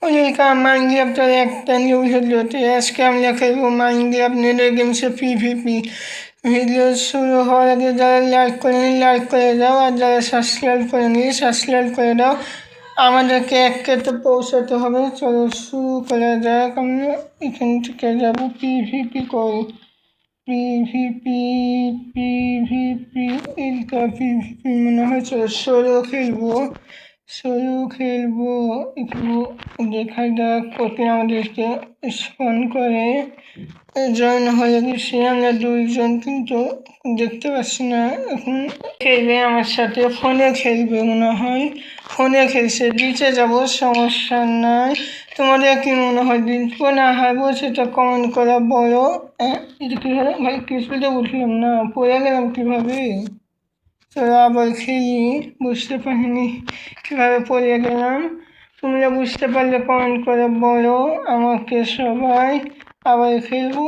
Welcome মাইনক্রাফটের একটা new ভিডিওতে। আজকে আমরা খেলবো মাইনক্রাফট নেডার গেমসে পিভিপি। ভিডিও শুরু হওয়ার আগে যারা লাইক করে দাও, আর যারা সাবস্ক্রাইব করে দাও। আমাদেরকে 1K পৌঁছাতে হবে। চলো শুরু করা যাক। আমরা এখান থেকে যাবো পিভিপি করি। পিভিপি এইটা পিভিপি মনে হয়। চলো সোলো খেলবো একটু দেখা যাক কোথায় আমাদেরকে স্পন করে। জয়েন হয়ে গেছি আমরা দুইজন, কিন্তু দেখতে পাচ্ছি না। এখন খেলবে আমার সাথে, ফোনে খেলবে মনে হয়। ফোনে খেলছে, দিতে যাবো, সমস্যা নাই। তোমাদের কি মনে হয় জিতবো না হারবো সেটা কমেন্ট করা বলো। এটা কীভাবে ভাই কিছুতে বুঝলাম না, পড়ে গেলাম কীভাবে। তোরা আবার খেলি, বুঝতে পারিনি কীভাবে পড়ে গেলাম। তোমরা বুঝতে পারলে কমেন্ট করে বলো আমাকে সবাই। আবার খেলবো।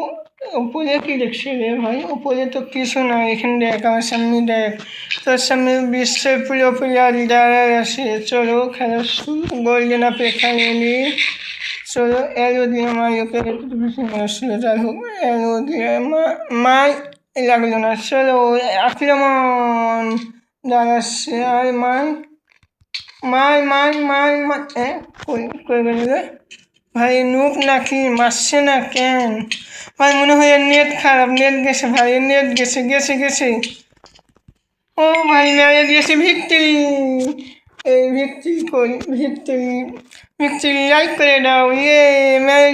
উপরে কি দেখছি রে ভাই? উপরে তো কিছু না, এখানে দেখ আমার সামনে দেখ, তোর সামনে বিশ্বের প্রিয় প্লেয়ার যারা আছে। চলো খেলা শুরু। গোল্ডেন আপে খেলি। চলো এলো দিয়ে মারিওকে একটু বেশি আসছিল, যাই হোক এলো দিয়ে মার লাগলো না। চলো আক্রমণ দাঁড়াচ্ছে, আর করে গেল ভাই। নুক নাকি মারছে না কেন ভাই? মনে হয় নেট খারাপ, নেট গেছে ভাই, নেট গেছে। ও ভাই মেরে দিয়েছে। ভিক্টরি, এই ভিক্টরি লাইক করে দাও। মেরে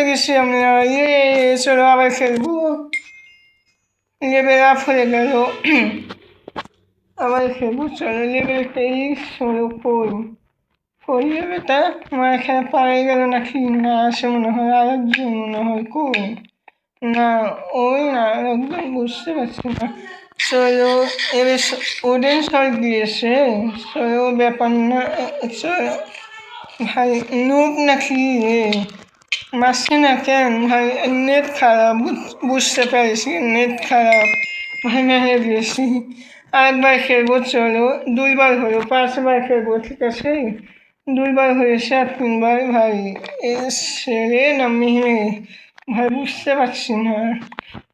গেছি আমরা। চলো আবার খেলবো। লেভেল আপ হয়ে গেল। আবার খেলবো। চলো লেভেল 23, ষোলো 4 লেভেলটা আমার এখানে পায়ে গেল নাকি না? আসে মনে হয় আরেকজন, মনে হয় কই না, ওই না একদম বুঝতে পারছি না। চলো এবার ওডেন শট দিয়েছে। চলো ব্যাপার না। চলো ভাই নুব নাকি মারছে না কেন ভাই? নেট খারাপ, বুঝতে পারছি নেট খারাপ ভাই, মেরে দিয়েছি। আরেকবার খেলবো। চলো 2বার হলো, 5বার খেলবো, ঠিক আছে? 2বার হয়েছে আর 3বার ভাই। ছেলে না মেয়ে ভাই বুঝতে পারছি না।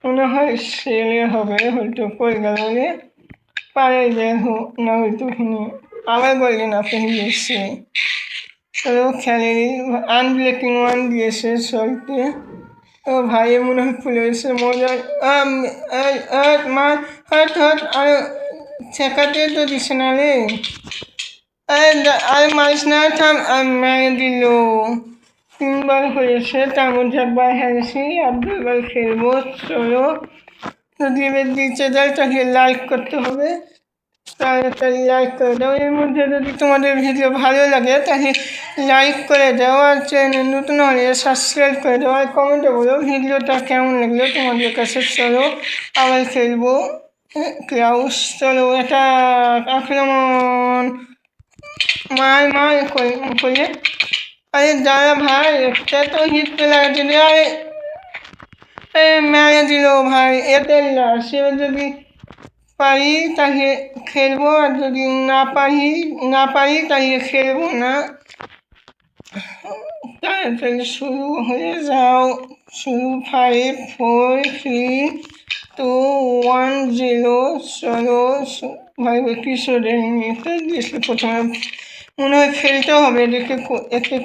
মনে হয় ছেলে হবে, হয়তো কই গেল রে, পারে যায় হোক না হয়তো শুনি। আবার বললি না পেয়ে গিয়েছে। চলো খেলে আনব্লেকিং 1 দিয়েছে সলতে। ও ভাই মনে হয় ফুলে গেছে মজা। আর ঠেকাতে তো দিছে না রে। আর মারিস না, থাম। আর মেরে দিল। 3বার হয়েছে, তার মধ্যে 1বার হেরেছি, আর 2বার খেলবো। চলো যদি এবার দিতে যায় তাহলে লাইক করতে হবে, তাড়াতাড়ি লাইক করে দাও। এর মধ্যে যদি তোমাদের ভিডিও ভালো লাগে তাহলে লাইক করে দাও, আর চ্যানেল নতুন হলে সাবস্ক্রাইব করে দাও, আর কমেন্টে বলো ভিডিওটা কেমন লাগলো তোমাদের কাছে। চলো আবার খেলবো ক্লাউস। চলো এটা আক্রমণ, মার করে। আরে দাঁড়া ভাই, একটা তো হিট লাগাতে দে। আরে মেরে দিল ভাই। এতে লাশ। এবার যদি পারি তাহলে খেলবো, আর যদি না পারি তাহলে খেলবো না। তাড়াতাড়ি শুরু হয়ে যাও। শুরু 5 4 3 2 1 0। চলো ভাই কিশোরের মেয়েটা দিয়েছিল প্রথমে, মনে হয় ফেলতে হবে। একে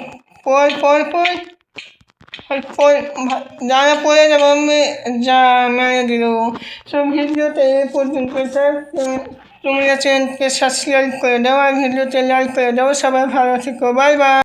পর যারা পড়ে যাবো যা মেরে দিল। সব ভিডিওতে এই পর্যন্ত। তোমরা চ্যানেলকে সাবস্ক্রাইব করে দাও, আর ভিডিওতে লাইক করে দাও। সবাই ভালো থেকো, বাই বাই।